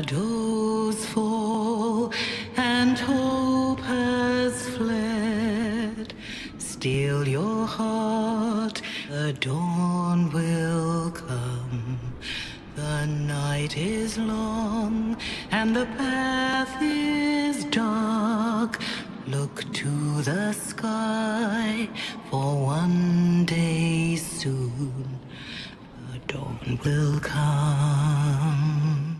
shadows fall and hope has fled. Steel your heart, the dawn will come. The night is long and the path is dark. Look to the sky, for one day soon the dawn will come.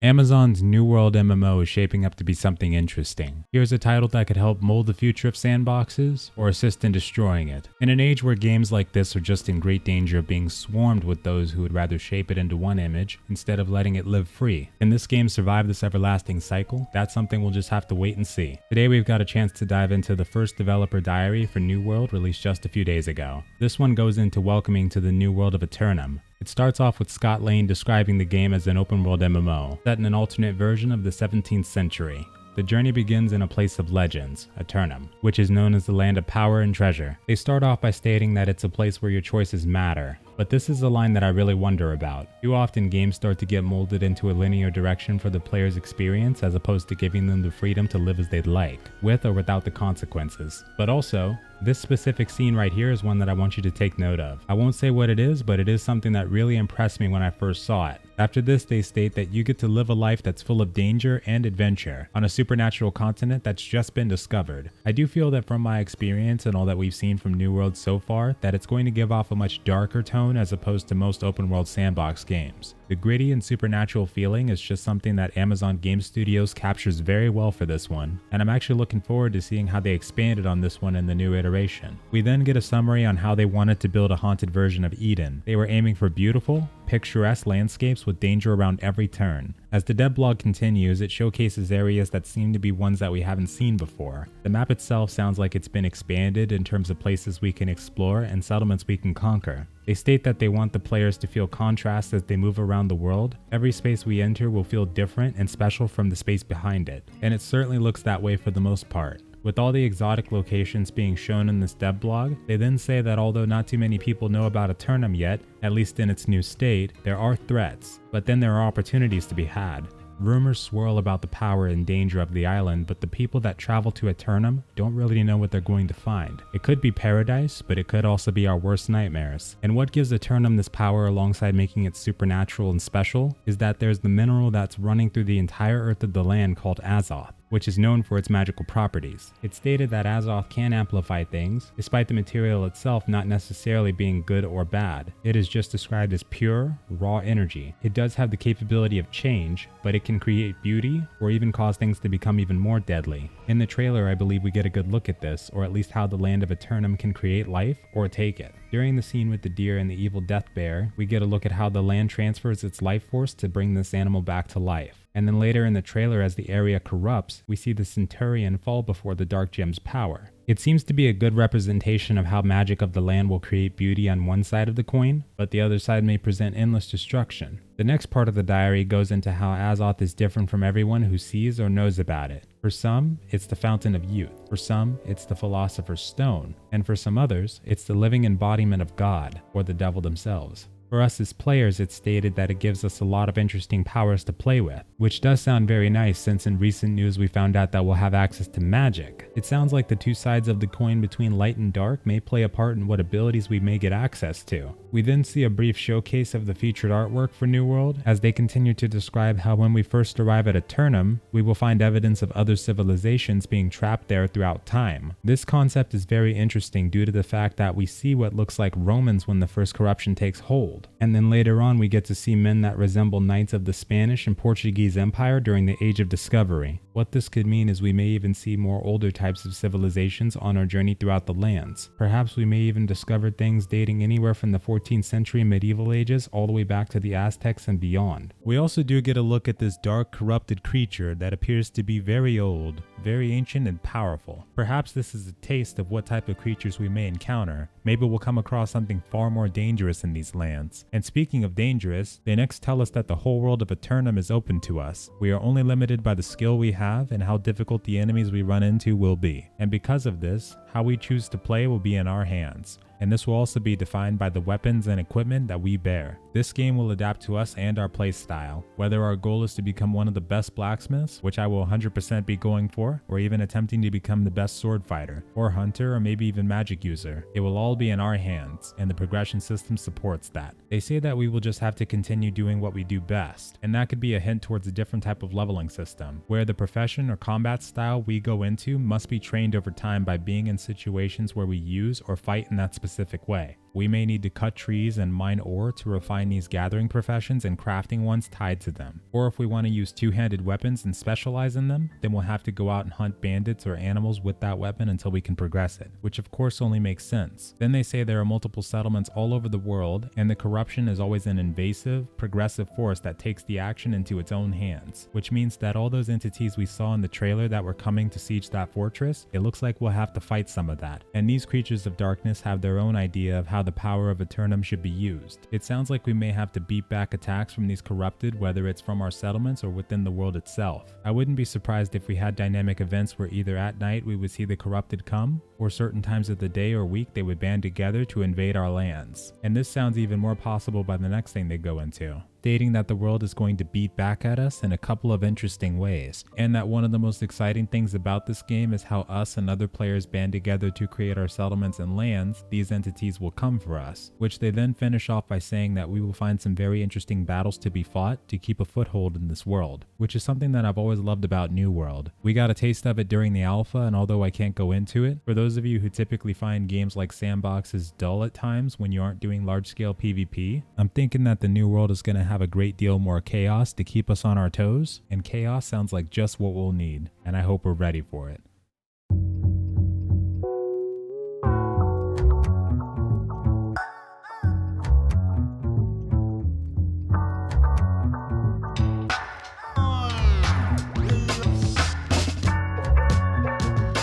Amazon's New World MMO is shaping up to be something interesting. Here's a title that could help mold the future of sandboxes, or assist in destroying it. In an age where games like this are just in great danger of being swarmed with those who would rather shape it into one image, instead of letting it live free. Can this game survive this everlasting cycle? That's something we'll just have to wait and see. Today we've got a chance to dive into the first developer diary for New World, released just a few days ago. This one goes into welcoming to the new world of Eternum. It starts off with Scott Lane describing the game as an open-world MMO, set in an alternate version of the 17th century. The journey begins in a place of legends, Eternum, which is known as the land of power and treasure. They start off by stating that it's a place where your choices matter, but this is a line that I really wonder about. Too often games start to get molded into a linear direction for the player's experience as opposed to giving them the freedom to live as they'd like, with or without the consequences. But also, this specific scene right here is one that I want you to take note of. I won't say what it is, but it is something that really impressed me when I first saw it. After this, they state that you get to live a life that's full of danger and adventure on a supernatural continent that's just been discovered. I do feel that from my experience and all that we've seen from New World so far, that it's going to give off a much darker tone as opposed to most open world sandbox games. The gritty and supernatural feeling is just something that Amazon Game Studios captures very well for this one, and I'm actually looking forward to seeing how they expanded on this one in the new iteration. We then get a summary on how they wanted to build a haunted version of Eden. They were aiming for beautiful, picturesque landscapes with danger around every turn. As the dev blog continues, it showcases areas that seem to be ones that we haven't seen before. The map itself sounds like it's been expanded in terms of places we can explore and settlements we can conquer. They state that they want the players to feel contrast as they move around the world. Every space we enter will feel different and special from the space behind it, and it certainly looks that way for the most part. With all the exotic locations being shown in this dev blog, they then say that although not too many people know about Eternum yet, at least in its new state, there are threats, but then there are opportunities to be had. Rumors swirl about the power and danger of the island, but the people that travel to Eternum don't really know what they're going to find. It could be paradise, but it could also be our worst nightmares. And what gives Eternum this power alongside making it supernatural and special is that there's the mineral that's running through the entire earth of the land called Asaf, which is known for its magical properties. It's stated that Asaf can amplify things, despite the material itself not necessarily being good or bad. It is just described as pure, raw energy. It does have the capability of change, but it can create beauty or even cause things to become even more deadly. In the trailer, I believe we get a good look at this, or at least how the land of Eternum can create life or take it. During the scene with the deer and the evil death bear, we get a look at how the land transfers its life force to bring this animal back to life. And then later in the trailer, as the area corrupts, we see the Centurion fall before the Dark Gem's power. It seems to be a good representation of how magic of the land will create beauty on one side of the coin, but the other side may present endless destruction. The next part of the diary goes into how Azoth is different from everyone who sees or knows about it. For some, it's the fountain of youth. For some, it's the philosopher's stone. And for some others, it's the living embodiment of God, or the devil themselves. For us as players, it's stated that it gives us a lot of interesting powers to play with, which does sound very nice since in recent news we found out that we'll have access to magic. It sounds like the two sides of the coin between light and dark may play a part in what abilities we may get access to. We then see a brief showcase of the featured artwork for New World, as they continue to describe how when we first arrive at Eternum, we will find evidence of other civilizations being trapped there throughout time. This concept is very interesting due to the fact that we see what looks like Romans when the first corruption takes hold. And then later on we get to see men that resemble knights of the Spanish and Portuguese Empire during the Age of Discovery. What this could mean is we may even see more older types of civilizations on our journey throughout the lands. Perhaps we may even discover things dating anywhere from the 14th century medieval ages all the way back to the Aztecs and beyond. We also do get a look at this dark, corrupted creature that appears to be very old. very ancient and powerful. Perhaps this is a taste of what type of creatures we may encounter. Maybe we'll come across something far more dangerous in these lands. And speaking of dangerous, they next tell us that the whole world of Eternum is open to us. We are only limited by the skill we have and how difficult the enemies we run into will be. And because of this, how we choose to play will be in our hands. And this will also be defined by the weapons and equipment that we bear. This game will adapt to us and our playstyle. Whether our goal is to become one of the best blacksmiths, which I will 100% be going for, or even attempting to become the best sword fighter, or hunter, or maybe even magic user, it will all be in our hands, and the progression system supports that. They say that we will just have to continue doing what we do best, and that could be a hint towards a different type of leveling system, where the profession or combat style we go into must be trained over time by being in situations where we use or fight in that specific way. We may need to cut trees and mine ore to refine these gathering professions and crafting ones tied to them. Or if we want to use two-handed weapons and specialize in them, then we'll have to go out and hunt bandits or animals with that weapon until we can progress it, which of course only makes sense. Then they say there are multiple settlements all over the world, and the corruption is always an invasive, progressive force that takes the action into its own hands, which means that all those entities we saw in the trailer that were coming to siege that fortress, it looks like we'll have to fight some of that. And these creatures of darkness have their own idea of how the power of Eternum should be used. It sounds like we may have to beat back attacks from these corrupted, whether it's from our settlements or within the world itself. I wouldn't be surprised if we had dynamic events where either at night we would see the corrupted come, or certain times of the day or week they would band together to invade our lands. And this sounds even more possible by the next thing they go into, stating that the world is going to beat back at us in a couple of interesting ways, and that one of the most exciting things about this game is how us and other players band together to create our settlements and lands. These entities will come for us, which they then finish off by saying that we will find some very interesting battles to be fought to keep a foothold in this world, which is something that I've always loved about New World. We got a taste of it during the alpha, and although I can't go into it, for those of you who typically find games like sandboxes dull at times when you aren't doing large-scale PvP, I'm thinking that the New World is going to have a great deal more chaos to keep us on our toes, and chaos sounds like just what we'll need, and I hope we're ready for it.